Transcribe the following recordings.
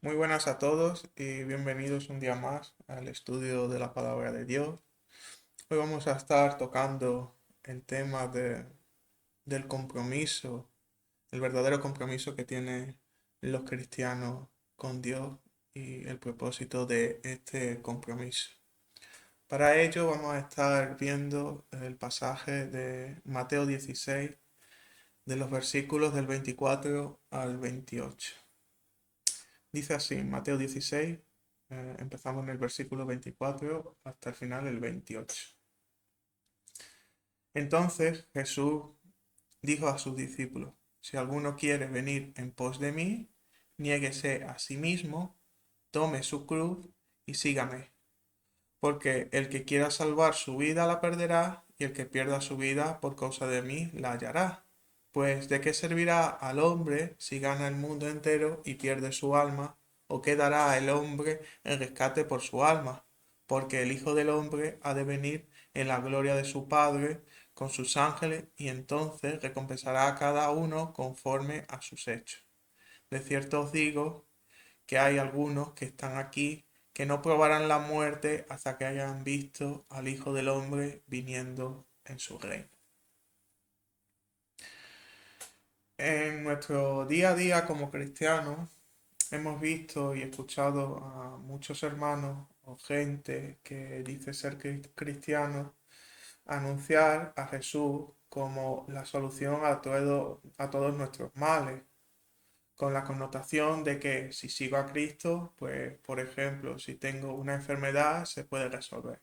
Muy buenas a todos y bienvenidos un día más al estudio de la palabra de Dios. Hoy vamos a estar tocando el tema del compromiso, el verdadero compromiso que tienen los cristianos con Dios y el propósito de este compromiso. Para ello vamos a estar viendo el pasaje de Mateo 16, de los versículos del 24 al 28. Dice así, Mateo 16, empezamos en el versículo 24 hasta el final, el 28. Entonces Jesús dijo a sus discípulos, si alguno quiere venir en pos de mí, niéguese a sí mismo, tome su cruz y sígame. Porque el que quiera salvar su vida la perderá, y el que pierda su vida por causa de mí la hallará. Pues ¿de qué servirá al hombre si gana el mundo entero y pierde su alma? ¿O qué dará el hombre en rescate por su alma? Porque el Hijo del Hombre ha de venir en la gloria de su Padre con sus ángeles, y entonces recompensará a cada uno conforme a sus hechos. De cierto os digo que hay algunos que están aquí que no probarán la muerte hasta que hayan visto al Hijo del Hombre viniendo en su reino. En nuestro día a día como cristianos hemos visto y escuchado a muchos hermanos o gente que dice ser cristianos anunciar a Jesús como la solución a todos nuestros males, con la connotación de que si sigo a Cristo, pues por ejemplo, si tengo una enfermedad, se puede resolver.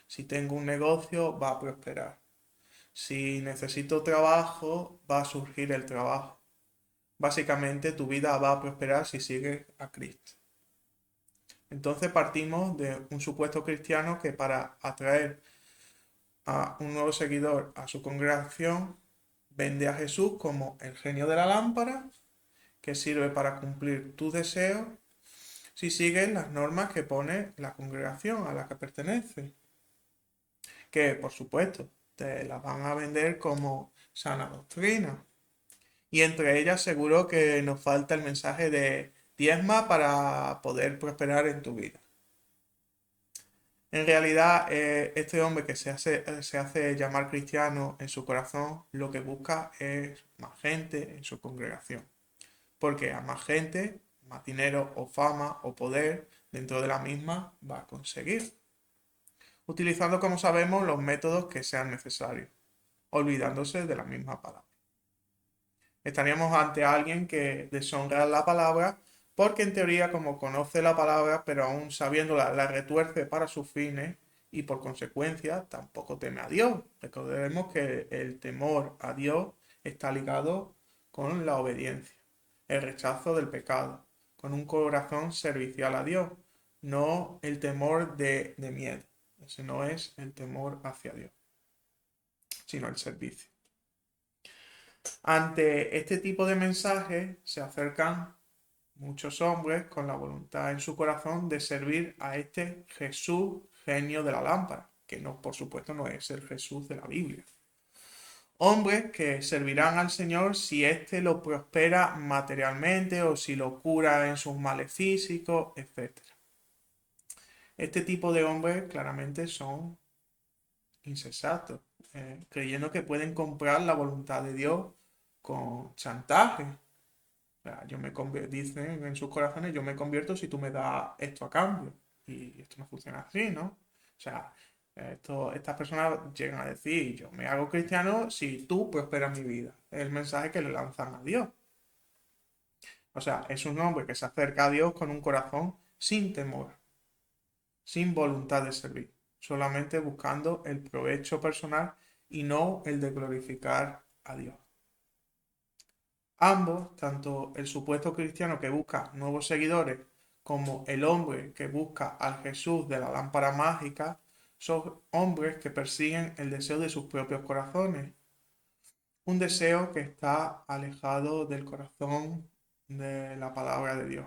Si tengo un negocio, va a prosperar. Si necesito trabajo, va a surgir el trabajo. Básicamente tu vida va a prosperar si sigues a Cristo. Entonces partimos de un supuesto cristiano que para atraer a un nuevo seguidor a su congregación vende a Jesús como el genio de la lámpara que sirve para cumplir tus deseos si sigues las normas que pone la congregación a la que pertenece, que por supuesto te las van a vender como sana doctrina. Y entre ellas seguro que nos falta el mensaje de diezma para poder prosperar en tu vida. En realidad, este hombre que se hace llamar cristiano en su corazón, lo que busca es más gente en su congregación. Porque a más gente, más dinero o fama o poder dentro de la misma va a conseguir. Utilizando, como sabemos, los métodos que sean necesarios, olvidándose de la misma palabra. Estaríamos ante alguien que deshonra la palabra porque en teoría como conoce la palabra pero aún sabiéndola la retuerce para sus fines y por consecuencia tampoco teme a Dios. Recordemos que el temor a Dios está ligado con la obediencia, el rechazo del pecado, con un corazón servicial a Dios, no el temor de miedo. Ese no es el temor hacia Dios, sino el servicio. Ante este tipo de mensajes se acercan muchos hombres con la voluntad en su corazón de servir a este Jesús genio de la lámpara, que no, por supuesto, no es el Jesús de la Biblia. Hombres que servirán al Señor si éste lo prospera materialmente o si lo cura en sus males físicos, etc. Este tipo de hombres claramente son insensatos, creyendo que pueden comprar la voluntad de Dios con chantaje. O sea, dicen en sus corazones, yo me convierto si tú me das esto a cambio. Y esto no funciona así, ¿no? O sea, estas personas llegan a decir, yo me hago cristiano si tú prosperas mi vida. Es el mensaje que le lanzan a Dios. O sea, es un hombre que se acerca a Dios con un corazón sin temor, sin voluntad de servir, solamente buscando el provecho personal y no el de glorificar a Dios. Ambos, tanto el supuesto cristiano que busca nuevos seguidores como el hombre que busca al Jesús de la lámpara mágica, son hombres que persiguen el deseo de sus propios corazones, un deseo que está alejado del corazón de la palabra de Dios.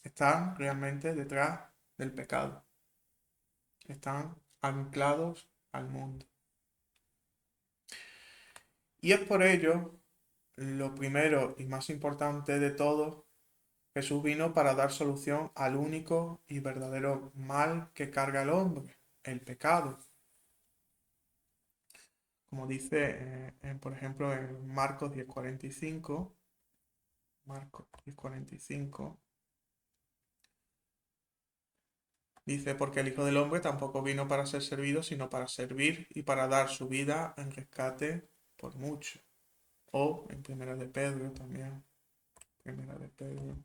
Están realmente detrás del pecado, están anclados al mundo. Y es por ello lo primero y más importante de todo Jesús vino para dar solución al único y verdadero mal que carga el hombre, el pecado. Como dice, por ejemplo, en Marcos 10:45, Marcos 10:45, dice, porque el Hijo del Hombre tampoco vino para ser servido, sino para servir y para dar su vida en rescate por mucho. O en Primera de Pedro también, Primera de Pedro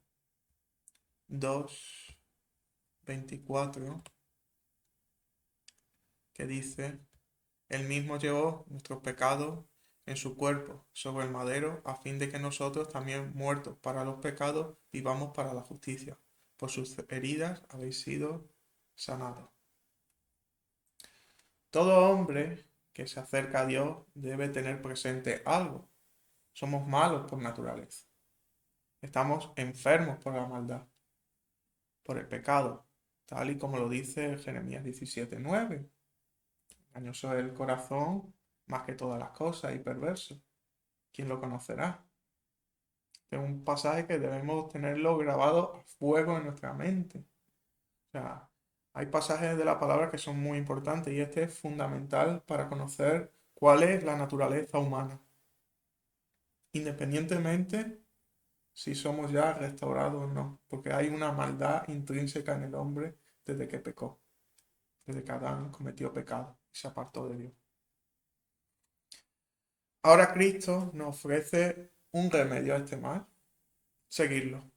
2:24, que dice, él mismo llevó nuestros pecados en su cuerpo sobre el madero, a fin de que nosotros, también muertos para los pecados, vivamos para la justicia. Por sus heridas habéis sido sanados. Todo hombre que se acerca a Dios debe tener presente algo. Somos malos por naturaleza. Estamos enfermos por la maldad, por el pecado, tal y como lo dice Jeremías 17:9. Engañoso es el corazón más que todas las cosas y perverso. ¿Quién lo conocerá? Es un pasaje que debemos tenerlo grabado a fuego en nuestra mente. O sea, hay pasajes de la palabra que son muy importantes y este es fundamental para conocer cuál es la naturaleza humana, independientemente si somos ya restaurados o no, porque hay una maldad intrínseca en el hombre desde que pecó, desde que Adán cometió pecado y se apartó de Dios. Ahora Cristo nos ofrece un remedio a este mal, seguirlo.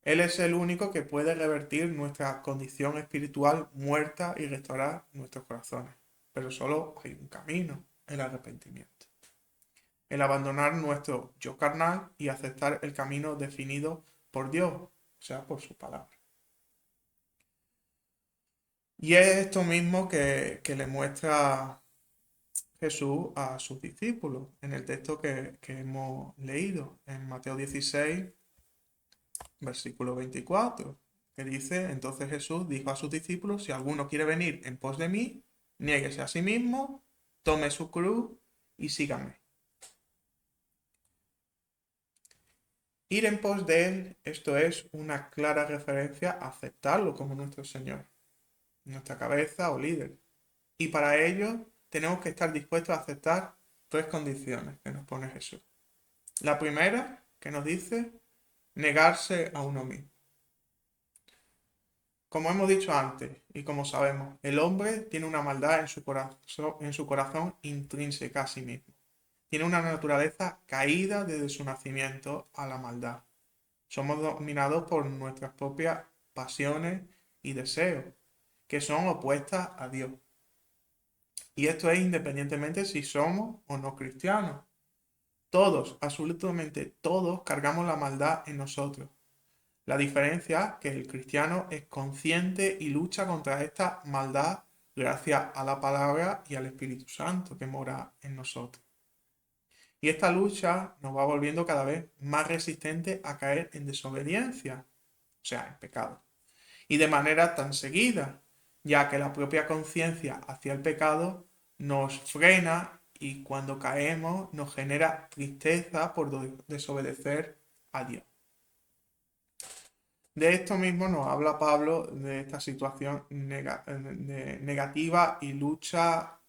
Él es el único que puede revertir nuestra condición espiritual muerta y restaurar nuestros corazones. Pero solo hay un camino, el arrepentimiento. El abandonar nuestro yo carnal y aceptar el camino definido por Dios, o sea, por su palabra. Y es esto mismo que le muestra Jesús a sus discípulos en el texto que hemos leído en Mateo 16, versículo 24, que dice, entonces Jesús dijo a sus discípulos, si alguno quiere venir en pos de mí, niéguese a sí mismo, tome su cruz y sígame. Ir en pos de él, esto es una clara referencia a aceptarlo como nuestro Señor, nuestra cabeza o líder. Y para ello tenemos que estar dispuestos a aceptar tres condiciones que nos pone Jesús. La primera, que nos dice, negarse a uno mismo. Como hemos dicho antes y como sabemos, el hombre tiene una maldad en su corazón intrínseca a sí mismo. Tiene una naturaleza caída desde su nacimiento a la maldad. Somos dominados por nuestras propias pasiones y deseos, que son opuestas a Dios. Y esto es independientemente si somos o no cristianos. Todos, absolutamente todos, cargamos la maldad en nosotros. La diferencia es que el cristiano es consciente y lucha contra esta maldad gracias a la palabra y al Espíritu Santo que mora en nosotros. Y esta lucha nos va volviendo cada vez más resistente a caer en desobediencia, o sea, en pecado. Y de manera tan seguida, ya que la propia conciencia hacia el pecado nos frena y cuando caemos nos genera tristeza por desobedecer a Dios. De esto mismo nos habla Pablo de esta situación negativa y lucha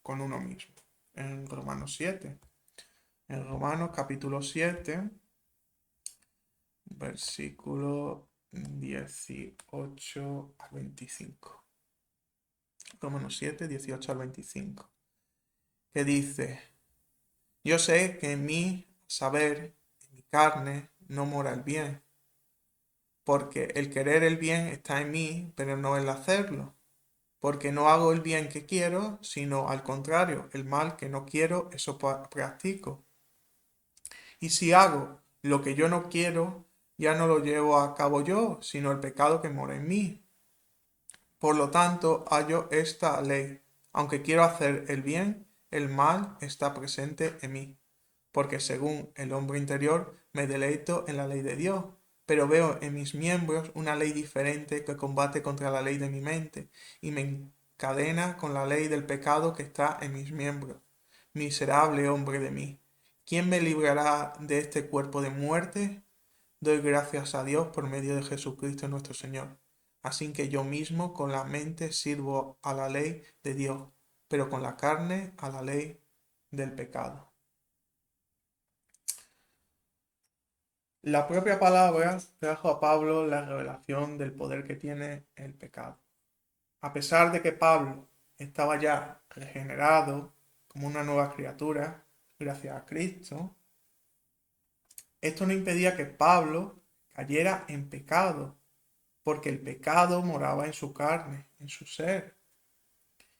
con uno mismo. En Romanos 7. En Romanos capítulo 7, versículo 18 al 25. Romanos 7, 18 al 25. Que dice, yo sé que en mi saber, en mi carne, no mora el bien, porque el querer el bien está en mí, pero no el hacerlo. Porque no hago el bien que quiero, sino al contrario, el mal que no quiero, eso practico. Y si hago lo que yo no quiero, ya no lo llevo a cabo yo, sino el pecado que mora en mí. Por lo tanto, hallo esta ley. Aunque quiero hacer el bien, el mal está presente en mí. Porque según el hombre interior, me deleito en la ley de Dios, pero veo en mis miembros una ley diferente que combate contra la ley de mi mente y me encadena con la ley del pecado que está en mis miembros. Miserable hombre de mí, ¿quién me librará de este cuerpo de muerte? doy gracias a Dios por medio de Jesucristo nuestro Señor. Así que yo mismo con la mente sirvo a la ley de Dios, pero con la carne a la ley del pecado. La propia palabra trajo a Pablo la revelación del poder que tiene el pecado. A pesar de que Pablo estaba ya regenerado como una nueva criatura, gracias a Cristo, esto no impedía que Pablo cayera en pecado, porque el pecado moraba en su carne, en su ser.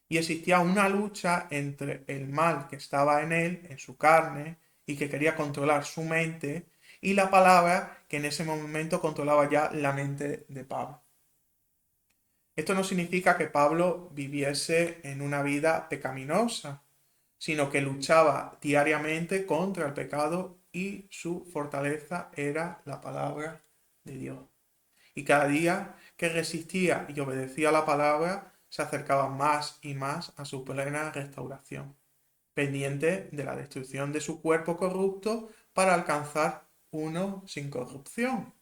Y existía una lucha entre el mal que estaba en él, en su carne, y que quería controlar su mente, y la palabra que en ese momento controlaba ya la mente de Pablo. Esto no significa que Pablo viviese en una vida pecaminosa, sino que luchaba diariamente contra el pecado y su fortaleza era la palabra de Dios. Y cada día que resistía y obedecía la palabra, se acercaba más y más a su plena restauración, pendiente de la destrucción de su cuerpo corrupto para alcanzar uno sin corrupción,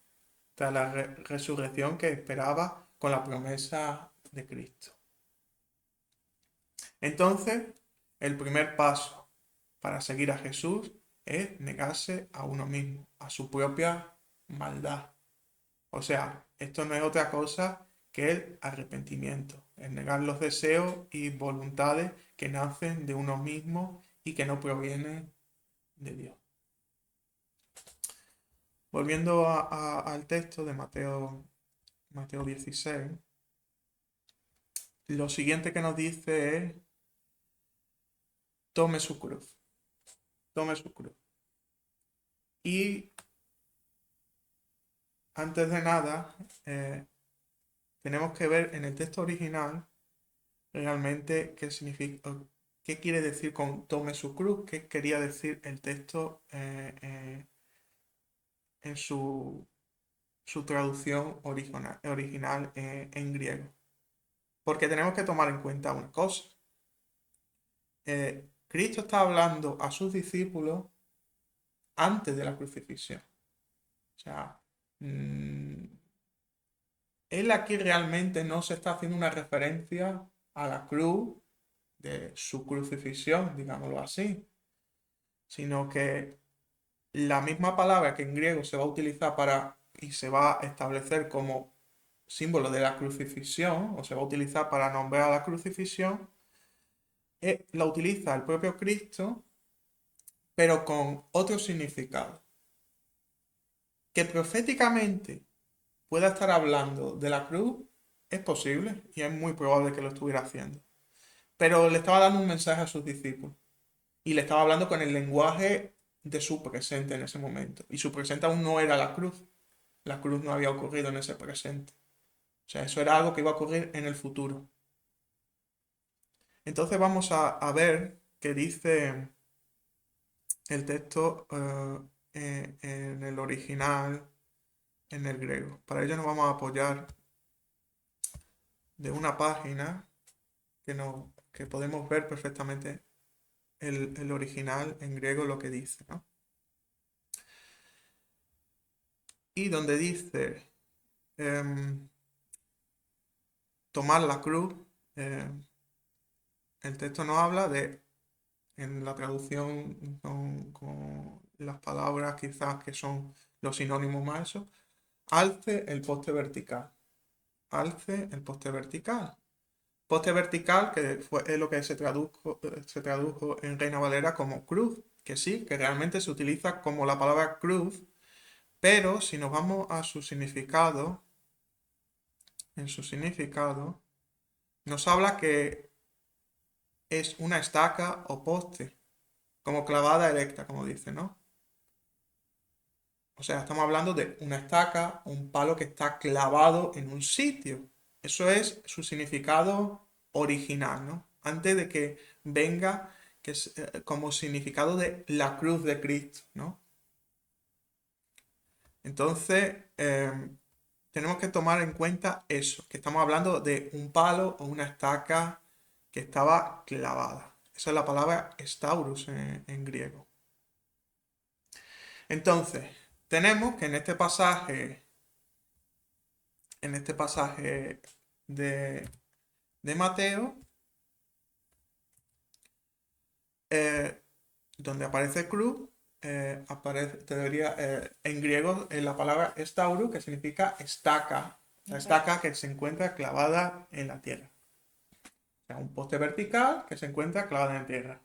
tras la resurrección que esperaba con la promesa de Cristo. Entonces, el primer paso para seguir a Jesús es negarse a uno mismo, a su propia maldad. O sea, esto no es otra cosa que el arrepentimiento, el negar los deseos y voluntades que nacen de uno mismo y que no provienen de Dios. Volviendo al texto de Mateo 16, lo siguiente que nos dice es, tome su cruz, tome su cruz. Y antes de nada, tenemos que ver en el texto original realmente qué significa, qué quiere decir con tome su cruz, qué quería decir el texto en su traducción original en griego. Porque tenemos que tomar en cuenta una cosa. Cristo está hablando a sus discípulos antes de la crucifixión. O sea, él aquí realmente no se está haciendo una referencia a la cruz de su crucifixión, digámoslo así, sino que la misma palabra que en griego se va a utilizar para y se va a establecer como símbolo de la crucifixión, o se va a utilizar para nombrar a la crucifixión, la utiliza el propio Cristo, pero con otro significado. Que proféticamente pueda estar hablando de la cruz es posible y es muy probable que lo estuviera haciendo. Pero le estaba dando un mensaje a sus discípulos y le estaba hablando con el lenguaje de su presente en ese momento. Y su presente aún no era la cruz. La cruz no había ocurrido en ese presente. O sea, eso era algo que iba a ocurrir en el futuro. Entonces vamos a ver qué dice el texto en el original, en el griego. Para ello nos vamos a apoyar de una página que podemos ver perfectamente el original en griego lo que dice, ¿no? Y donde dice tomar la cruz, el texto nos habla de, en la traducción con las palabras quizás que son los sinónimos más eso, alce el poste vertical. Alce el poste vertical. Poste vertical, que es lo que se tradujo en Reina Valera como cruz, que sí, que realmente se utiliza como la palabra cruz, pero si nos vamos a su significado, en su significado, nos habla que es una estaca o poste, como clavada erecta, como dice, ¿no? O sea, estamos hablando de una estaca, un palo que está clavado en un sitio. Eso es su significado original, ¿no? Antes de que venga que es, como significado de la cruz de Cristo, ¿no? Entonces, tenemos que tomar en cuenta eso, que estamos hablando de un palo o una estaca que estaba clavada. Esa es la palabra staurus en griego. Entonces, tenemos que en este pasaje de Mateo, donde aparece cruz, en griego la palabra estauro, que significa estaca, la estaca que se encuentra clavada en la tierra. O sea, un poste vertical que se encuentra clavado en la tierra.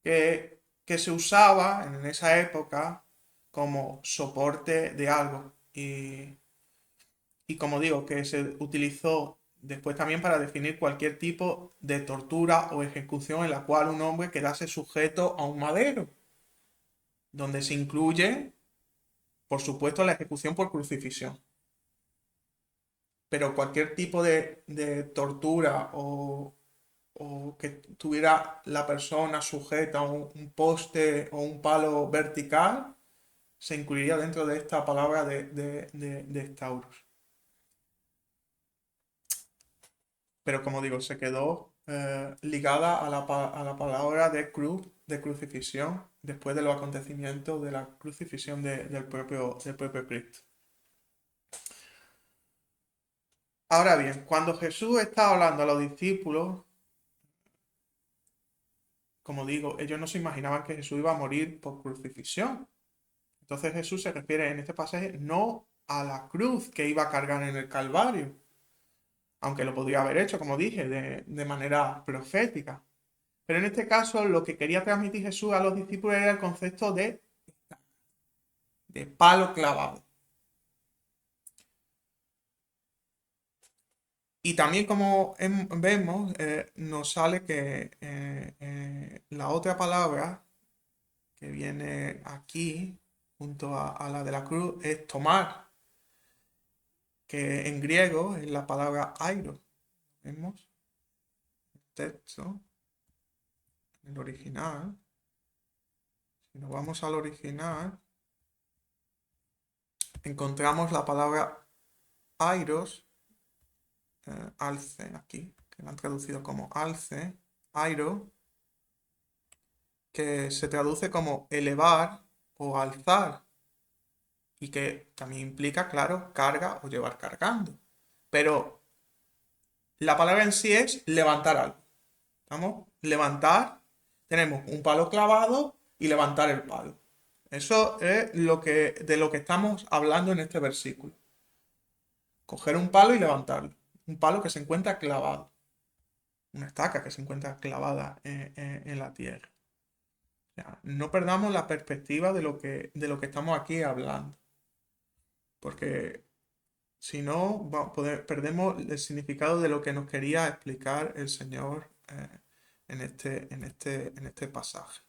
Que se usaba en esa época como soporte de algo. Y como digo, que se utilizó después también para definir cualquier tipo de tortura o ejecución en la cual un hombre quedase sujeto a un madero, donde se incluye, por supuesto, la ejecución por crucifixión. Pero cualquier tipo de tortura o que tuviera la persona sujeta a un poste o un palo vertical, se incluiría dentro de esta palabra de estauros. Pero como digo, se quedó ligada a la palabra de cruz, de crucifixión, después de los acontecimientos de la crucifixión del propio Cristo. Ahora bien, cuando Jesús está hablando a los discípulos, como digo, ellos no se imaginaban que Jesús iba a morir por crucifixión. Entonces Jesús se refiere en este pasaje no a la cruz que iba a cargar en el Calvario, aunque lo podría haber hecho, como dije, de manera profética. Pero en este caso lo que quería transmitir Jesús a los discípulos era el concepto de palo clavado. Y también como vemos, nos sale que la otra palabra que viene aquí, junto a la de la cruz, es tomar, que en griego es la palabra airo. Vemos el texto, el original. Si nos vamos al original, encontramos la palabra airos, alce aquí, que la han traducido como alce, airo, que se traduce como elevar o alzar y que también implica, claro, carga o llevar cargando. Pero la palabra en sí es levantar algo. ¿Vamos? Levantar, tenemos un palo clavado y levantar el palo. Eso es de lo que estamos hablando en este versículo. Coger un palo y levantarlo. Un palo que se encuentra clavado. Una estaca que se encuentra clavada en la tierra. O sea, no perdamos la perspectiva de lo que estamos aquí hablando. Porque si no, perdemos el significado de lo que nos quería explicar el Señor en este pasaje.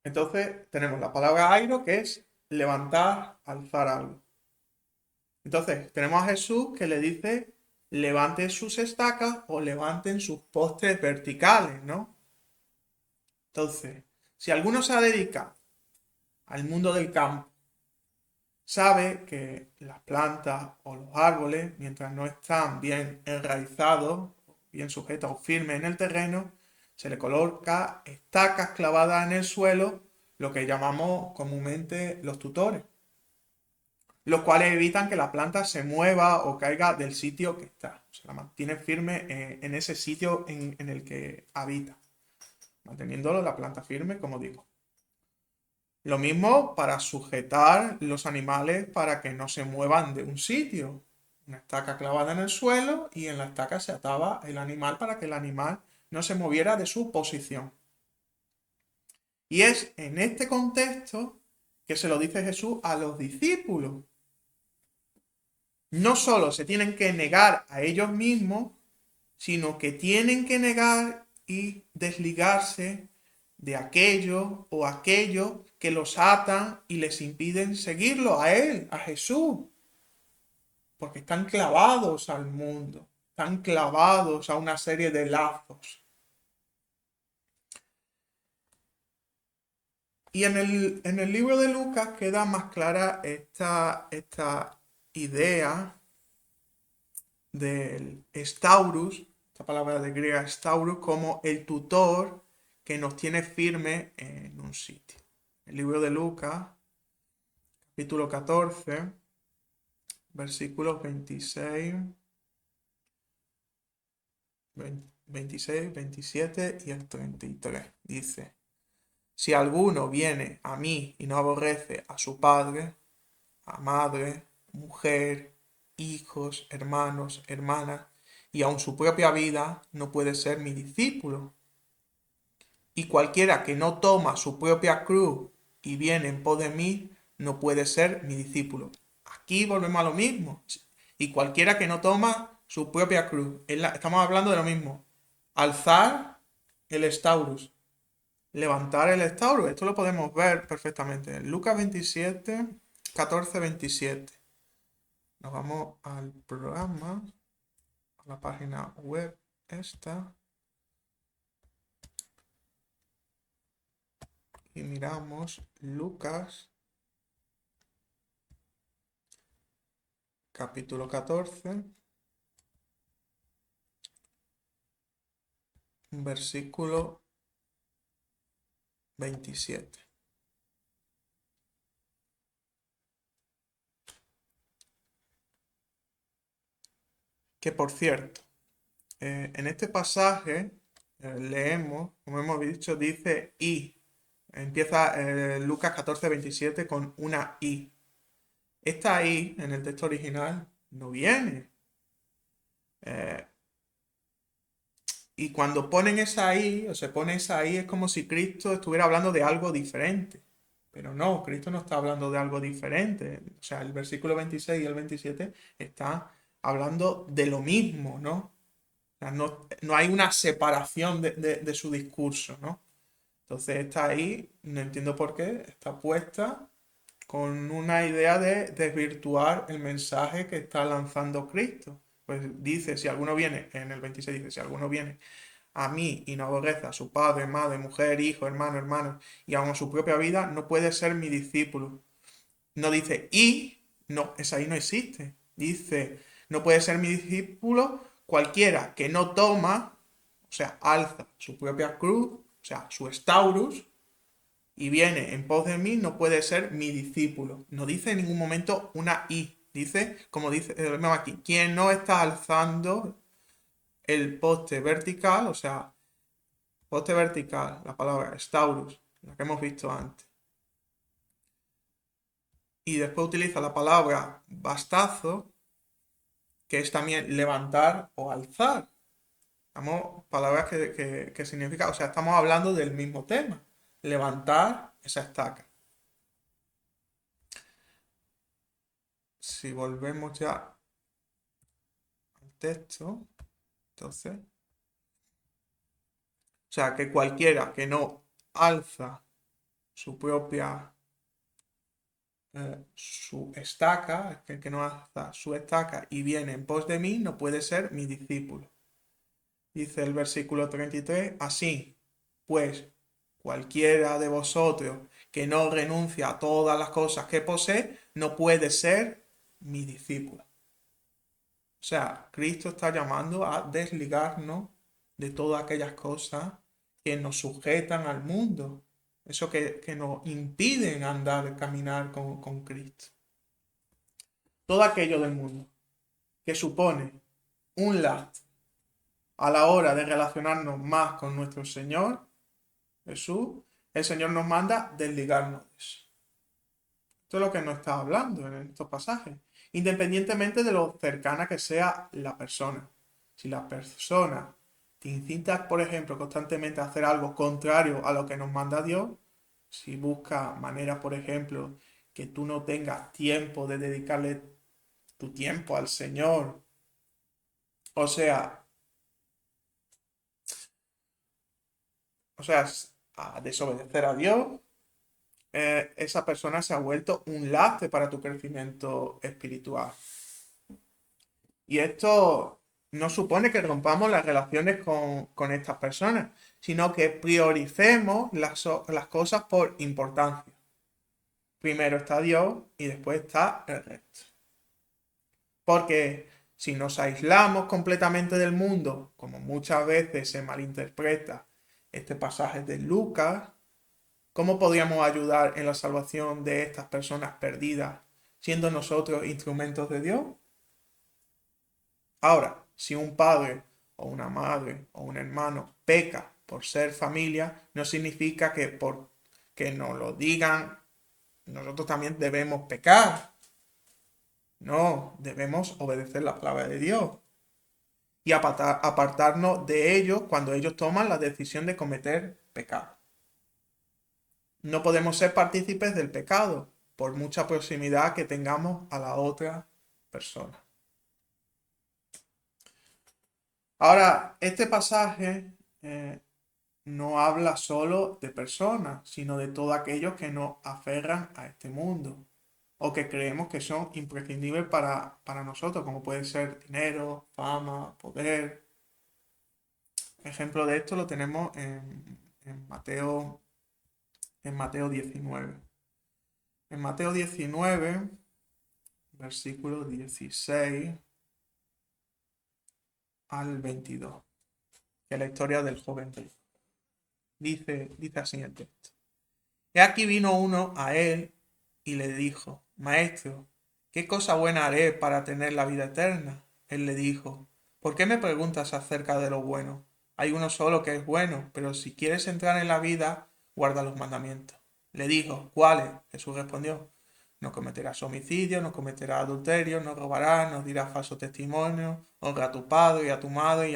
Entonces, tenemos la palabra airo, que es levantar, alzar algo. Entonces, tenemos a Jesús que le dice, levanten sus estacas o levanten sus postes verticales, ¿no? Entonces, si alguno se dedica al mundo del campo, sabe que las plantas o los árboles, mientras no están bien enraizados, bien sujetos o firmes en el terreno, se le coloca estacas clavadas en el suelo, lo que llamamos comúnmente los tutores, los cuales evitan que la planta se mueva o caiga del sitio que está. Se la mantiene firme en ese sitio en el que habita, manteniéndolo la planta firme, como digo. Lo mismo para sujetar los animales para que no se muevan de un sitio. Una estaca clavada en el suelo y en la estaca se ataba el animal para que el animal no se moviera de su posición. Y es en este contexto que se lo dice Jesús a los discípulos. No solo se tienen que negar a ellos mismos, sino que tienen que negar y desligarse de aquello o aquello que los atan y les impiden seguirlo a Él, a Jesús. Porque están clavados al mundo, están clavados a una serie de lazos. Y en el libro de Lucas queda más clara esta idea del staurus, esta palabra de griega staurus, como el tutor que nos tiene firme en un sitio. El libro de Lucas, capítulo 14, versículos 26, 27 y el 33. Dice: si alguno viene a mí y no aborrece a su padre, a madre, mujer, hijos, hermanos, hermanas, y aun su propia vida, no puede ser mi discípulo. Y cualquiera que no toma su propia cruz y viene en pos de mí, no puede ser mi discípulo. Aquí volvemos a lo mismo. Y cualquiera que no toma su propia cruz. Estamos hablando de lo mismo. Alzar el estaurus. Levantar el estaurus. Esto lo podemos ver perfectamente. Lucas 27, 14, 27. Nos vamos al programa, a la página web esta. Y miramos Lucas capítulo 14, versículo 27. Que por cierto, en este pasaje leemos, como hemos dicho, dice y. Empieza Lucas 14, 27 con una i. Esta i en el texto original no viene. Y cuando ponen esa I, o se pone esa I, es como si Cristo estuviera hablando de algo diferente. Pero no, Cristo no está hablando de algo diferente. O sea, el versículo 26 y el 27 están hablando de lo mismo, ¿no? O sea, no hay una separación de su discurso, ¿no? Entonces está ahí, no entiendo por qué, está puesta con una idea de desvirtuar el mensaje que está lanzando Cristo. Pues dice, si alguno viene, en el 26 dice, si alguno viene a mí y no aborrece a su padre, madre, mujer, hijo, hermano, hermano, y aun a su propia vida, no puede ser mi discípulo. No dice y, no, esa ahí no existe. Dice, no puede ser mi discípulo cualquiera que no toma, o sea, alza su propia cruz, o sea, su estaurus, y viene en pos de mí, no puede ser mi discípulo. No dice en ningún momento una i. Dice, como dice aquí, quien no está alzando el poste vertical, o sea, poste vertical, la palabra staurus, la que hemos visto antes. Y después utiliza la palabra bastazo, que es también levantar o alzar. Palabras que significa, o sea, estamos hablando del mismo tema. Levantar esa estaca. Si volvemos ya al texto, entonces, o sea, que cualquiera que no alza su propia su estaca, que no alza su estaca y viene en pos de mí, no puede ser mi discípulo. Dice el versículo 33, así, pues cualquiera de vosotros que no renuncia a todas las cosas que posee, no puede ser mi discípulo. O sea, Cristo está llamando a desligarnos de todas aquellas cosas que nos sujetan al mundo, eso que nos impiden andar, caminar con Cristo. Todo aquello del mundo que supone un lastre a la hora de relacionarnos más con nuestro Señor, Jesús, el Señor nos manda desligarnos de eso. Esto es lo que nos está hablando en estos pasajes, independientemente de lo cercana que sea la persona. Si la persona te incita, por ejemplo, constantemente a hacer algo contrario a lo que nos manda Dios, si busca maneras, por ejemplo, que tú no tengas tiempo de dedicarle tu tiempo al Señor, o sea, a desobedecer a Dios, esa persona se ha vuelto un lastre para tu crecimiento espiritual. Y esto no supone que rompamos las relaciones con estas personas, sino que prioricemos las cosas por importancia. Primero está Dios y después está el resto. Porque si nos aislamos completamente del mundo, como muchas veces se malinterpreta este pasaje de Lucas, ¿cómo podríamos ayudar en la salvación de estas personas perdidas, siendo nosotros instrumentos de Dios? Ahora, si un padre o una madre o un hermano peca por ser familia, no significa que por que nos lo digan, nosotros también debemos pecar. No, debemos obedecer la palabra de Dios y apartarnos de ellos cuando ellos toman la decisión de cometer pecado. No podemos ser partícipes del pecado por mucha proximidad que tengamos a la otra persona. Ahora, este pasaje no habla solo de personas, sino de todos aquellos que nos aferran a este mundo o que creemos que son imprescindibles para nosotros, como puede ser dinero, fama, poder. Ejemplo de esto lo tenemos en Mateo 19. En Mateo 19, versículo 16 al 22, que es la historia del joven rico. Dice así el texto. He aquí vino uno a él y le dijo, Maestro, ¿qué cosa buena haré para tener la vida eterna? Él le dijo, ¿por qué me preguntas acerca de lo bueno? Hay uno solo que es bueno, pero si quieres entrar en la vida, guarda los mandamientos. Le dijo, ¿cuáles? Jesús respondió, no cometerás homicidio, no cometerás adulterio, no robarás, no dirás falso testimonio, honra a tu padre y a tu madre y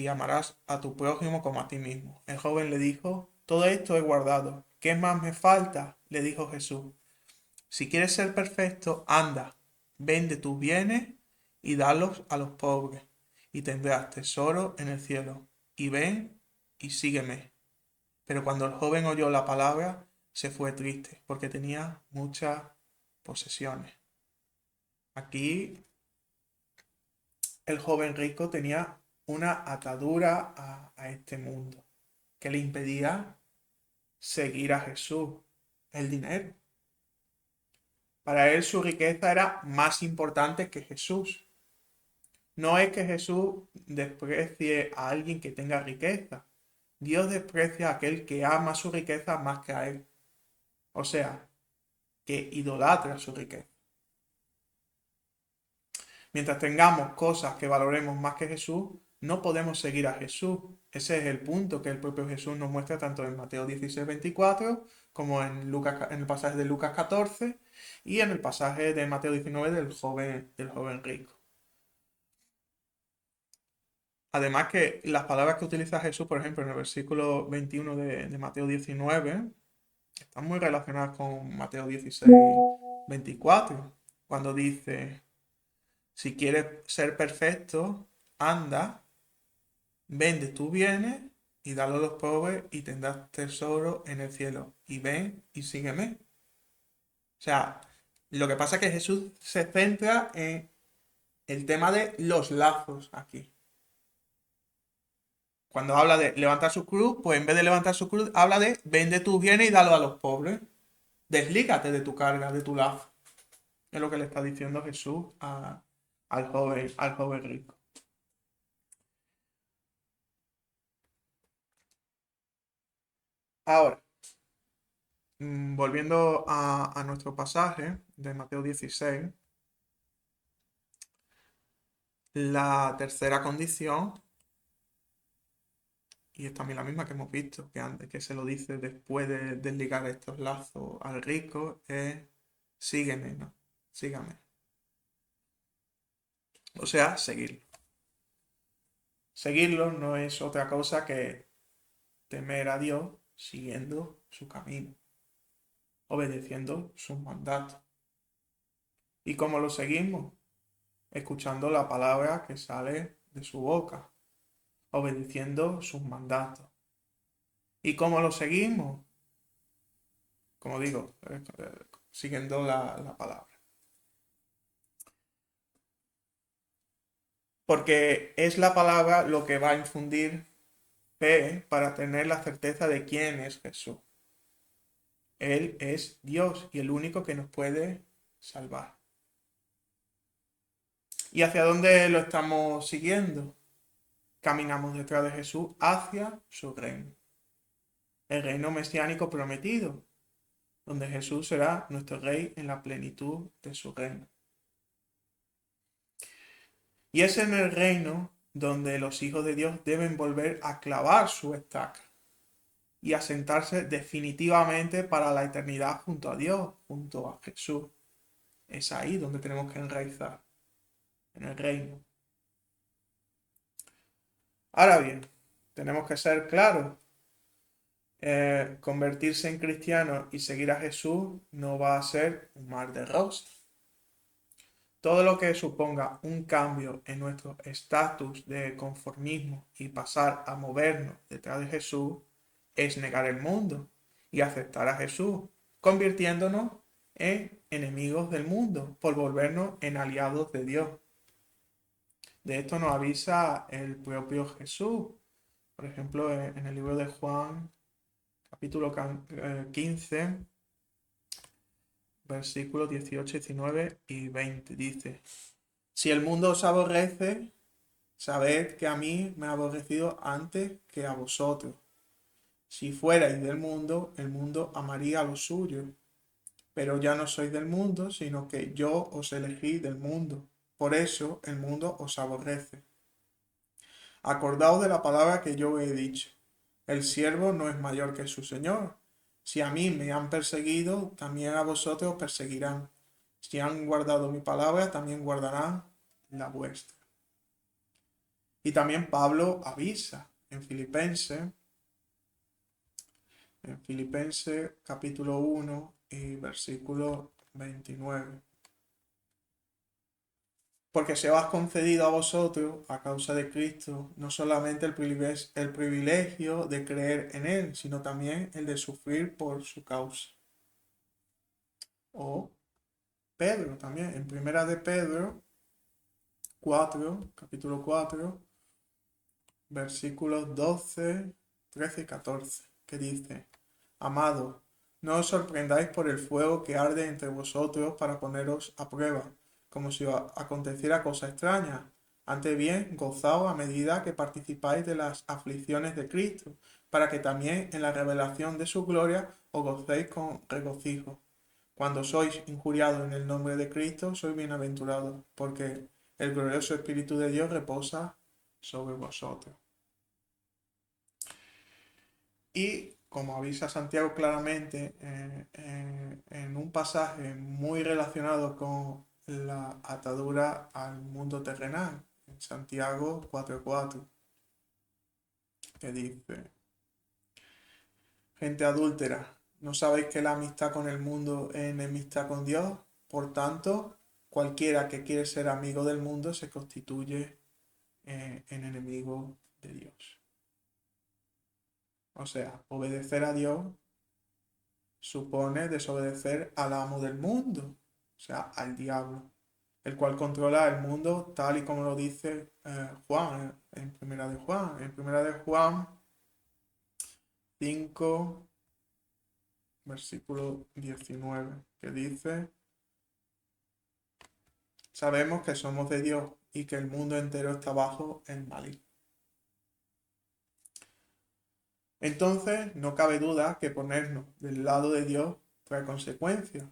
amarás a tu prójimo como a ti mismo. El joven le dijo, todo esto he guardado. ¿Qué más me falta? Le dijo Jesús. Si quieres ser perfecto, anda, vende tus bienes y dalos a los pobres, y tendrás tesoro en el cielo. Y ven y sígueme. Pero cuando el joven oyó la palabra, se fue triste, porque tenía muchas posesiones. Aquí el joven rico tenía una atadura a este mundo que le impedía seguir a Jesús, el dinero. Para él su riqueza era más importante que Jesús. No es que Jesús desprecie a alguien que tenga riqueza. Dios desprecia a aquel que ama su riqueza más que a él. O sea, que idolatra su riqueza. Mientras tengamos cosas que valoremos más que Jesús, no podemos seguir a Jesús. Ese es el punto que el propio Jesús nos muestra tanto en Mateo 16, 24 como en el pasaje de Lucas 14 y en el pasaje de Mateo 19 del joven rico. Además que las palabras que utiliza Jesús, por ejemplo, en el versículo 21 de Mateo 19, están muy relacionadas con Mateo 16, 24, cuando dice, si quieres ser perfecto, anda, vende tus bienes y dalo a los pobres y tendrás tesoro en el cielo. Y ven y sígueme. O sea, lo que pasa es que Jesús se centra en el tema de los lazos aquí. Cuando habla de levantar su cruz, pues en vez de levantar su cruz, habla de vende tus bienes y dalo a los pobres. Deslígate de tu carga, de tu lazo. Es lo que le está diciendo Jesús al joven rico. Ahora, volviendo a nuestro pasaje de Mateo 16, la tercera condición, y es también la misma que hemos visto, que antes que se lo dice después de desligar estos lazos al rico, es sígueme, ¿no? Sígame. O sea, seguirlo. Seguirlo no es otra cosa que temer a Dios siguiendo su camino, obedeciendo sus mandatos. ¿Y cómo lo seguimos? Escuchando la palabra que sale de su boca, obedeciendo sus mandatos. ¿Y cómo lo seguimos? Como digo, siguiendo la palabra. Porque es la palabra lo que va a infundir fe para tener la certeza de quién es Jesús. Él es Dios y el único que nos puede salvar. ¿Y hacia dónde lo estamos siguiendo? caminamos detrás de Jesús hacia su reino, el reino mesiánico prometido, donde Jesús será nuestro rey en la plenitud de su reino. Y es en el reino donde los hijos de Dios deben volver a clavar su estaca y a sentarse definitivamente para la eternidad junto a Dios, junto a Jesús. Es ahí donde tenemos que enraizar, en el reino. Ahora bien, tenemos que ser claros. Convertirse en cristiano y seguir a Jesús no va a ser un mar de rosas. Todo lo que suponga un cambio en nuestro estatus de conformismo y pasar a movernos detrás de Jesús es negar el mundo y aceptar a Jesús, convirtiéndonos en enemigos del mundo por volvernos en aliados de Dios. De esto nos avisa el propio Jesús. Por ejemplo, en el libro de Juan, capítulo 15, versículos 18, 19 y 20, dice: Si el mundo os aborrece, sabed que a mí me ha aborrecido antes que a vosotros. Si fuerais del mundo, el mundo amaría lo suyo. Pero ya no sois del mundo, sino que yo os elegí del mundo. Por eso el mundo os aborrece. Acordaos de la palabra que yo he dicho. El siervo no es mayor que su señor. Si a mí me han perseguido, también a vosotros os perseguirán. Si han guardado mi palabra, también guardarán la vuestra. Y también Pablo avisa en Filipenses capítulo 1 y versículo 29. Porque se os ha concedido a vosotros, a causa de Cristo, no solamente el privilegio de creer en Él, sino también el de sufrir por su causa. O Pedro también, en primera de Pedro 4, capítulo 4, versículos 12, 13 y 14, que dice: Amados, no os sorprendáis por el fuego que arde entre vosotros para poneros a prueba, como si aconteciera cosa extraña. Antes bien, gozaos a medida que participáis de las aflicciones de Cristo, para que también en la revelación de su gloria os gocéis con regocijo. Cuando sois injuriados en el nombre de Cristo, sois bienaventurados, porque el glorioso Espíritu de Dios reposa sobre vosotros. Y como avisa Santiago claramente en un pasaje muy relacionado con la atadura al mundo terrenal, en Santiago 4:4, que dice: Gente adúltera, ¿no sabéis que la amistad con el mundo es enemistad con Dios? Por tanto, cualquiera que quiere ser amigo del mundo se constituye en enemigo de Dios. O sea, obedecer a Dios supone desobedecer al amo del mundo, o sea, al diablo, el cual controla el mundo tal y como lo dice Juan, en primera de Juan 5, versículo 19, que dice: Sabemos que somos de Dios y que el mundo entero está bajo el maligno. Entonces, no cabe duda que ponernos del lado de Dios trae consecuencias.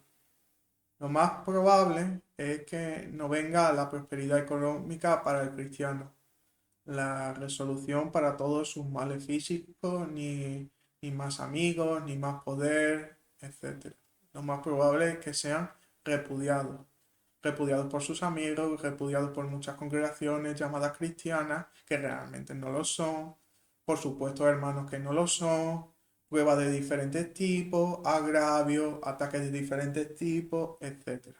Lo más probable es que no venga la prosperidad económica para el cristiano, la resolución para todos sus males físicos, ni más amigos, ni más poder, etc. Lo más probable es que sean repudiados. Repudiados por sus amigos, repudiados por muchas congregaciones llamadas cristianas, que realmente no lo son, por supuesto hermanos que no lo son, pruebas de diferentes tipos, agravios, ataques de diferentes tipos, etc.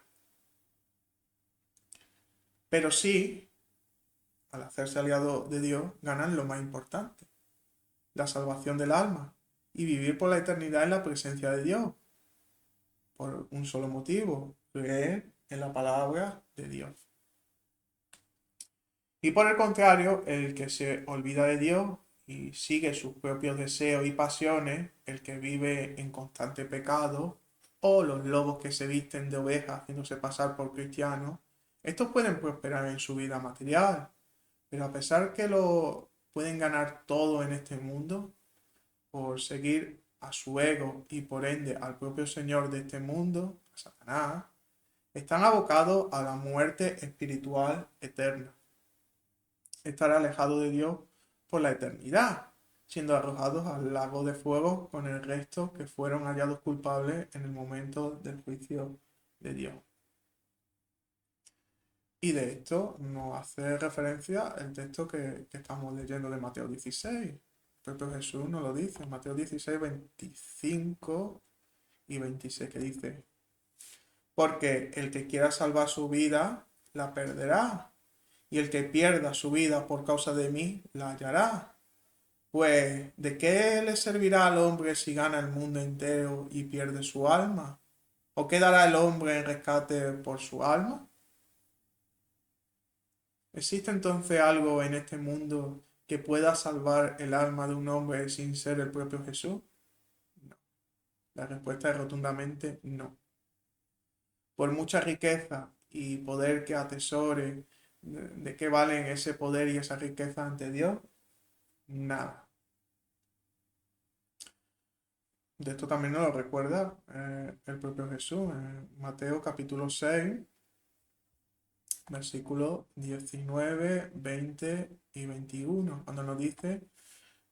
Pero sí, al hacerse aliado de Dios, ganan lo más importante: la salvación del alma y vivir por la eternidad en la presencia de Dios, por un solo motivo: creer en la palabra de Dios. Y por el contrario, el que se olvida de Dios y sigue sus propios deseos y pasiones, el que vive en constante pecado, o los lobos que se visten de ovejas haciéndose pasar por cristianos, estos pueden prosperar en su vida material, pero a pesar que pueden ganar todo en este mundo por seguir a su ego y por ende al propio Señor de este mundo, a Satanás, están abocados a la muerte espiritual eterna. Estar alejados de Dios por la eternidad, siendo arrojados al lago de fuego con el resto que fueron hallados culpables en el momento del juicio de Dios. Y de esto nos hace referencia el texto que estamos leyendo de Mateo 16. El propio Jesús nos lo dice, Mateo 16, 25 y 26, que dice: porque el que quiera salvar su vida, la perderá, y el que pierda su vida por causa de mí, la hallará. Pues, ¿de qué le servirá al hombre si gana el mundo entero y pierde su alma? ¿O qué dará el hombre en rescate por su alma? ¿Existe entonces algo en este mundo que pueda salvar el alma de un hombre sin ser el propio Jesús? No. La respuesta es rotundamente no. Por mucha riqueza y poder que atesore, ¿de qué valen ese poder y esa riqueza ante Dios? Nada. De esto también nos lo recuerda el propio Jesús en Mateo capítulo 6, versículos 19, 20 y 21, cuando nos dice: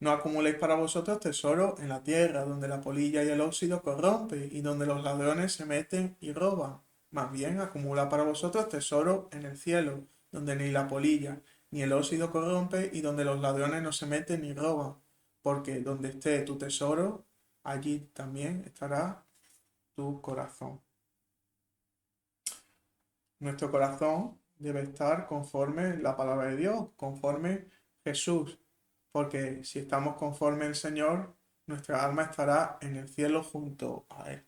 no acumuléis para vosotros tesoros en la tierra, donde la polilla y el óxido corrompen y donde los ladrones se meten y roban. Más bien, acumulad para vosotros tesoros en el cielo, donde ni la polilla ni el óxido corrompe y donde los ladrones no se meten ni roban. Porque donde esté tu tesoro, allí también estará tu corazón. Nuestro corazón debe estar conforme la palabra de Dios, conforme Jesús, porque si estamos conforme al Señor, nuestra alma estará en el cielo junto a Él.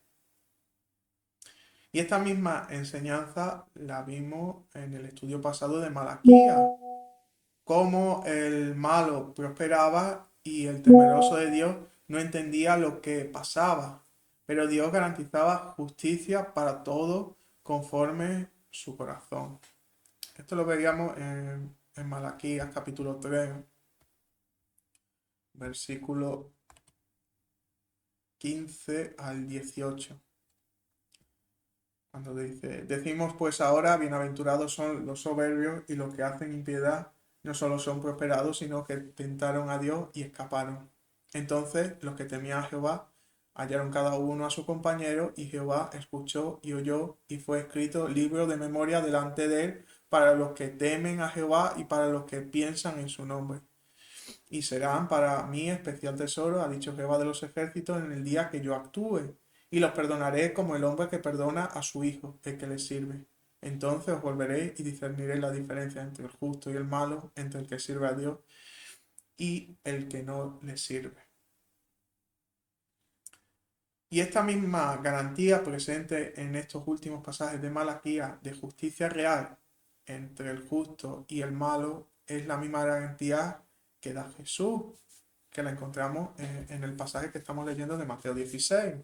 Y esta misma enseñanza la vimos en el estudio pasado de Malaquías, cómo el malo prosperaba y el temeroso de Dios no entendía lo que pasaba, pero Dios garantizaba justicia para todos conforme su corazón. Esto lo veíamos en Malaquías capítulo 3, versículo 15 al 18. Cuando dice: decimos pues ahora, bienaventurados son los soberbios y los que hacen impiedad, no solo son prosperados, sino que tentaron a Dios y escaparon. Entonces los que temían a Jehová hallaron cada uno a su compañero, y Jehová escuchó y oyó, y fue escrito libro de memoria delante de él para los que temen a Jehová y para los que piensan en su nombre. Y serán para mí especial tesoro, ha dicho Jehová de los ejércitos, en el día que yo actúe. Y los perdonaré como el hombre que perdona a su hijo, el que le sirve. Entonces os volveréis y discerniréis la diferencia entre el justo y el malo, entre el que sirve a Dios y el que no le sirve. Y esta misma garantía presente en estos últimos pasajes de Malaquías de justicia real entre el justo y el malo es la misma garantía que da Jesús, que la encontramos en el pasaje que estamos leyendo de Mateo 16.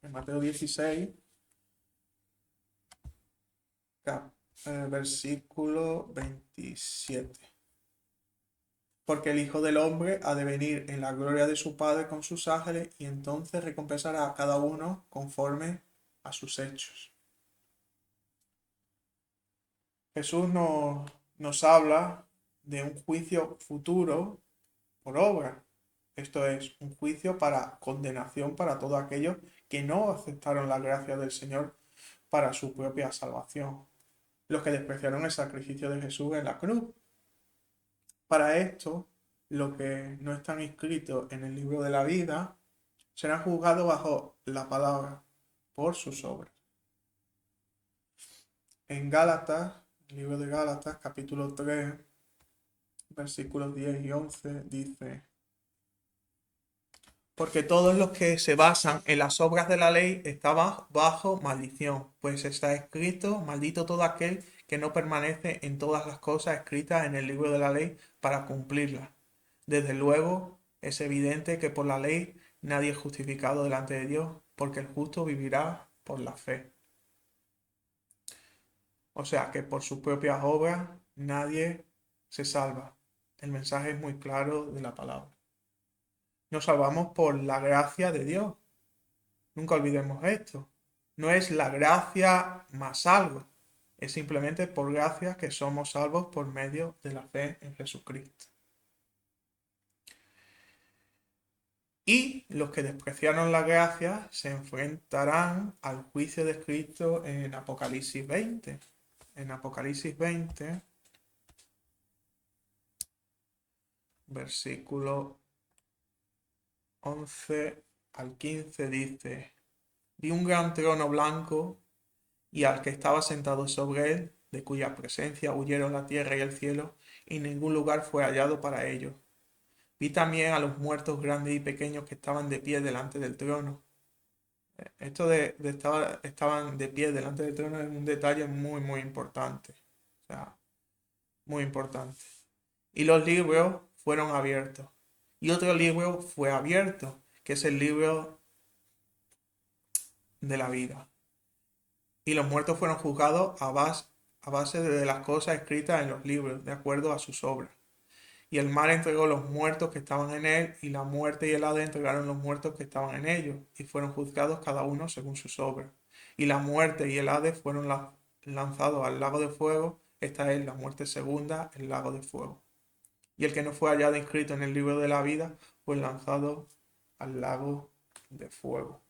En Mateo 16, versículo 27. Porque el Hijo del Hombre ha de venir en la gloria de su Padre con sus ángeles, y entonces recompensará a cada uno conforme a sus hechos. Jesús nos habla de un juicio futuro por obra. Esto es un juicio para condenación para todos aquellos que no aceptaron la gracia del Señor para su propia salvación, los que despreciaron el sacrificio de Jesús en la cruz. Para esto, los que no están inscritos en el libro de la vida serán juzgados bajo la palabra por sus obras. En Gálatas, el libro de Gálatas, capítulo 3, versículos 10 y 11, dice: porque todos los que se basan en las obras de la ley están bajo maldición, pues está escrito: maldito todo aquel que no permanece en todas las cosas escritas en el libro de la ley para cumplirlas. Desde luego, es evidente que por la ley nadie es justificado delante de Dios, porque el justo vivirá por la fe. O sea que por sus propias obras nadie se salva. El mensaje es muy claro de la palabra. Nos salvamos por la gracia de Dios. Nunca olvidemos esto. No es la gracia más algo. Es simplemente por gracia que somos salvos por medio de la fe en Jesucristo. Y los que despreciaron la gracia se enfrentarán al juicio descrito en Apocalipsis 20. En Apocalipsis 20, versículo 11 al 15 dice: Vi un gran trono blanco y al que estaba sentado sobre él, de cuya presencia huyeron la tierra y el cielo, y ningún lugar fue hallado para ellos. Vi también a los muertos grandes y pequeños que estaban de pie delante del trono. Esto estaban de pie delante del trono es un detalle muy, muy importante. O sea, muy importante. Y los libros fueron abiertos. Y otro libro fue abierto, que es el libro de la vida. Y los muertos fueron juzgados a base de las cosas escritas en los libros, de acuerdo a sus obras. Y el mar entregó los muertos que estaban en él, y la muerte y el Hades entregaron los muertos que estaban en ellos, y fueron juzgados cada uno según sus obras. Y la muerte y el Hades fueron lanzados al lago de fuego. Esta es la muerte segunda, el lago de fuego. Y el que no fue hallado inscrito en el libro de la vida fue lanzado al lago de fuego.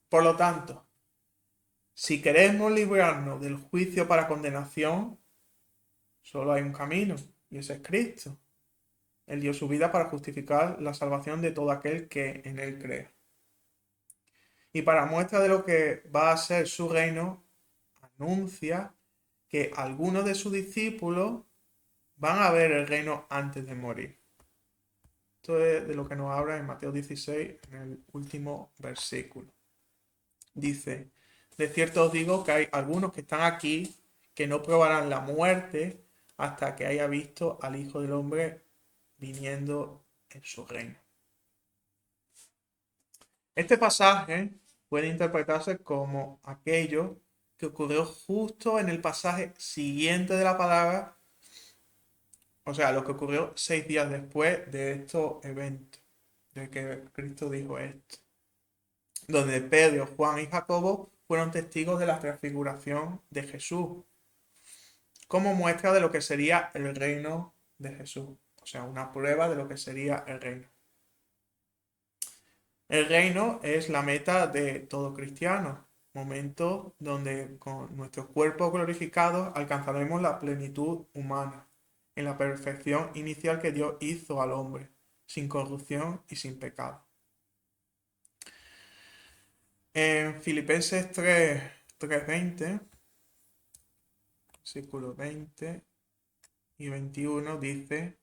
Por lo tanto, si queremos librarnos del juicio para condenación, solo hay un camino, y ese es Cristo. Él dio su vida para justificar la salvación de todo aquel que en él cree. Y para muestra de lo que va a ser su reino, anuncia que algunos de sus discípulos van a ver el reino antes de morir. Esto es de lo que nos habla en Mateo 16, en el último versículo. Dice: de cierto os digo que hay algunos que están aquí que no probarán la muerte hasta que haya visto al Hijo del Hombre viniendo en su reino. Este pasaje puede interpretarse como aquello que ocurrió justo en el pasaje siguiente de la palabra, o sea, lo que ocurrió 6 días después de estos eventos, de que Cristo dijo esto, donde Pedro, Juan y Jacobo fueron testigos de la transfiguración de Jesús, como muestra de lo que sería el reino de Jesús, o sea, una prueba de lo que sería el reino. El reino es la meta de todo cristiano, momento donde con nuestros cuerpos glorificados alcanzaremos la plenitud humana, en la perfección inicial que Dios hizo al hombre, sin corrupción y sin pecado. En Filipenses 3:20, versículos 20 y 21 dice: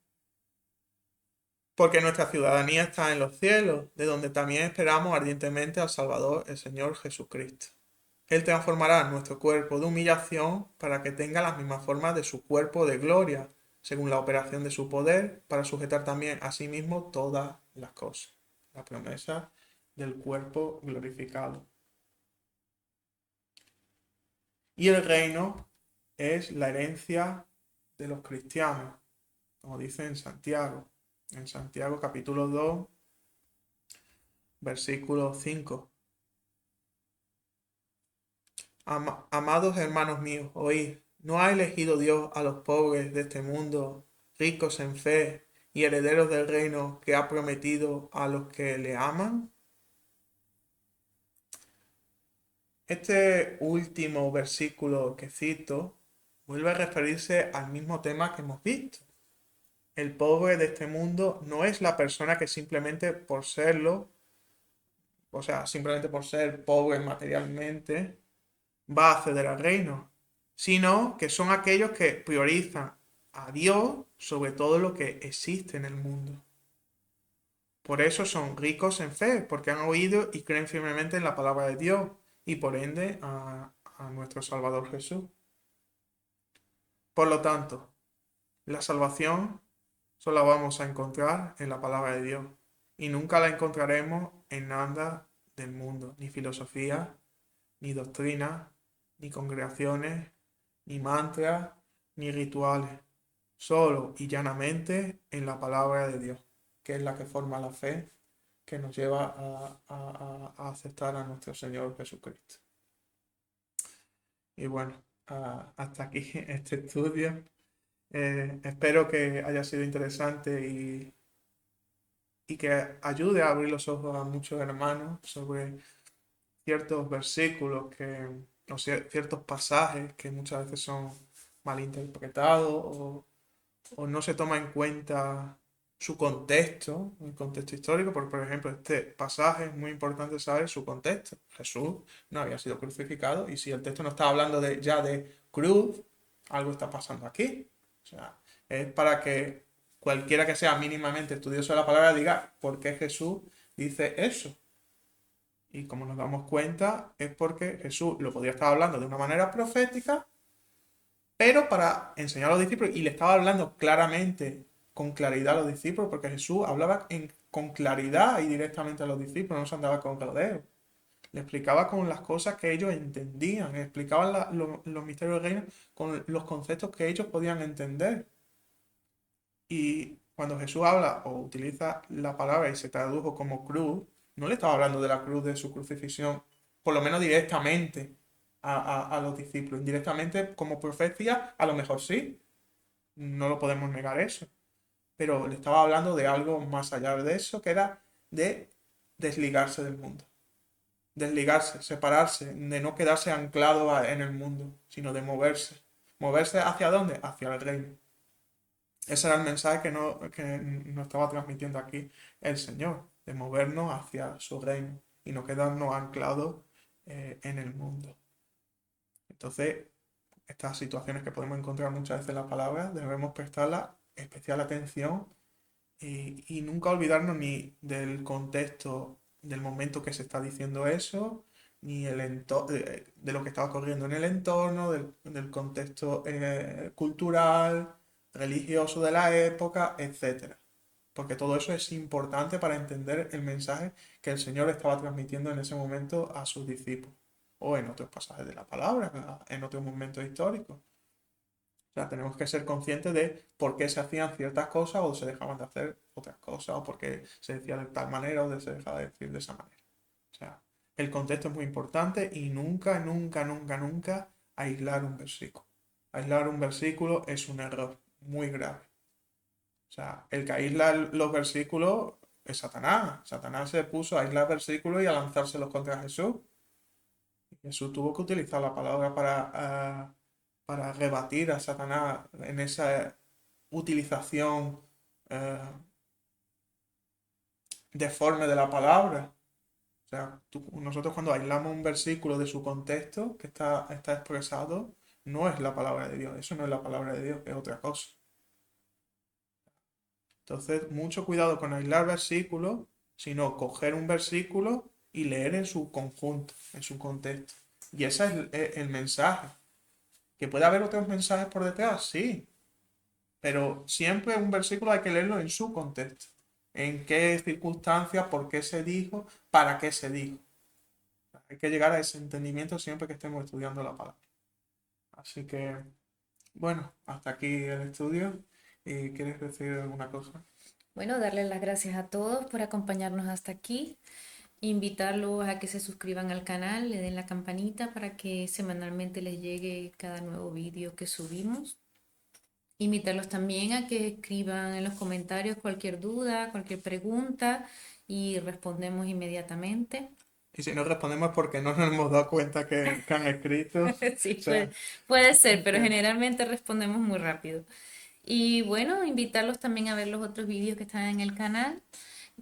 porque nuestra ciudadanía está en los cielos, de donde también esperamos ardientemente al Salvador, el Señor Jesucristo. Él transformará nuestro cuerpo de humillación para que tenga las mismas formas de su cuerpo de gloria, según la operación de su poder, para sujetar también a sí mismo todas las cosas. La promesa del cuerpo glorificado. Y el reino es la herencia de los cristianos, como dice en Santiago capítulo 2, versículo 5. Amados hermanos míos, oíd, ¿no ha elegido Dios a los pobres de este mundo, ricos en fe y herederos del reino que ha prometido a los que le aman? Este último versículo que cito vuelve a referirse al mismo tema que hemos visto. El pobre de este mundo no es la persona que simplemente por serlo, o sea, simplemente por ser pobre materialmente, va a acceder al reino, sino que son aquellos que priorizan a Dios sobre todo lo que existe en el mundo. Por eso son ricos en fe, porque han oído y creen firmemente en la palabra de Dios y por ende a nuestro Salvador Jesús. Por lo tanto, la salvación solo la vamos a encontrar en la palabra de Dios y nunca la encontraremos en nada del mundo, ni filosofía, ni doctrina, ni congregaciones, ni mantras, ni rituales. solo y llanamente en la palabra de Dios, que es la que forma la fe que nos lleva a aceptar a nuestro Señor Jesucristo. Y bueno, hasta aquí este estudio. Espero que haya sido interesante y que ayude a abrir los ojos a muchos hermanos sobre ciertos versículos o ciertos pasajes que muchas veces son malinterpretados o no se toma en cuenta su contexto, el contexto histórico, porque por ejemplo este pasaje es muy importante saber su contexto. Jesús no había sido crucificado y si el texto no está hablando ya de cruz, algo está pasando aquí. O sea, es para que cualquiera que sea mínimamente estudioso de la palabra diga por qué Jesús dice eso. Y como nos damos cuenta, es porque Jesús lo podría estar hablando de una manera profética, pero para enseñar a los discípulos, y le estaba hablando claramente, con claridad a los discípulos, porque Jesús hablaba con claridad y directamente a los discípulos, no se andaba con rodeos. Le explicaba con las cosas que ellos entendían, le explicaba los misterios del reino con los conceptos que ellos podían entender. Y cuando Jesús habla o utiliza la palabra y se tradujo como cruz, no le estaba hablando de la cruz de su crucifixión, por lo menos directamente a los discípulos. Indirectamente, como profecía, a lo mejor sí, no lo podemos negar eso. Pero le estaba hablando de algo más allá de eso, que era de desligarse del mundo. Desligarse, separarse, de no quedarse anclado en el mundo, sino de moverse. ¿Moverse hacia dónde? Hacia el reino. Ese era el mensaje que nos estaba transmitiendo aquí el Señor, de movernos hacia su reino y no quedarnos anclados en el mundo. Entonces, estas situaciones que podemos encontrar muchas veces en la palabra, debemos prestarla especial atención y nunca olvidarnos ni del contexto del momento que se está diciendo eso, ni de lo que está ocurriendo en el entorno, del contexto cultural, religioso de la época, etcétera. Porque todo eso es importante para entender el mensaje que el Señor estaba transmitiendo en ese momento a sus discípulos, o en otros pasajes de la palabra, en otros momentos históricos. O sea, tenemos que ser conscientes de por qué se hacían ciertas cosas o se dejaban de hacer otras cosas, o por qué se decía de tal manera o se dejaba de decir de esa manera. O sea, el contexto es muy importante y nunca, nunca, nunca, nunca aislar un versículo. Aislar un versículo es un error muy grave. O sea, el que aísla los versículos es Satanás. Satanás se puso a aislar versículos y a lanzárselos contra Jesús. Jesús tuvo que utilizar la palabra para rebatir a Satanás en esa utilización eh, deforme de la palabra. O sea, nosotros cuando aislamos un versículo de su contexto que está expresado, no es la palabra de Dios. Eso no es la palabra de Dios, es otra cosa. Entonces, mucho cuidado con aislar versículos, sino coger un versículo y leer en su conjunto, en su contexto. Y ese es el mensaje. ¿Que puede haber otros mensajes por detrás? Sí, pero siempre un versículo hay que leerlo en su contexto. En qué circunstancias, por qué se dijo, para qué se dijo. Hay que llegar a ese entendimiento siempre que estemos estudiando la palabra. Así que, bueno, hasta aquí el estudio. ¿Quieres decir alguna cosa? Bueno, darles las gracias a todos por acompañarnos hasta aquí. Invitarlos a que se suscriban al canal, le den la campanita para que semanalmente les llegue cada nuevo vídeo que subimos. Invitarlos también a que escriban en los comentarios cualquier duda, cualquier pregunta y respondemos inmediatamente. Y si no respondemos es porque no nos hemos dado cuenta que han escrito. O Sí, sea, puede ser, pero que generalmente respondemos muy rápido. Y bueno, invitarlos también a ver los otros vídeos que están en el canal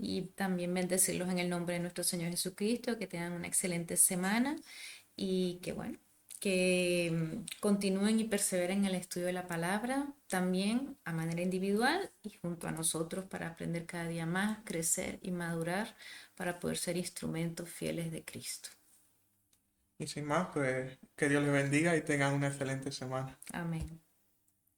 y también bendecirlos en el nombre de nuestro Señor Jesucristo, que tengan una excelente semana y que bueno, que continúen y perseveren en el estudio de la palabra, también a manera individual y junto a nosotros para aprender cada día más, crecer y madurar para poder ser instrumentos fieles de Cristo. y sin más, pues que Dios les bendiga y tengan una excelente semana. Amén.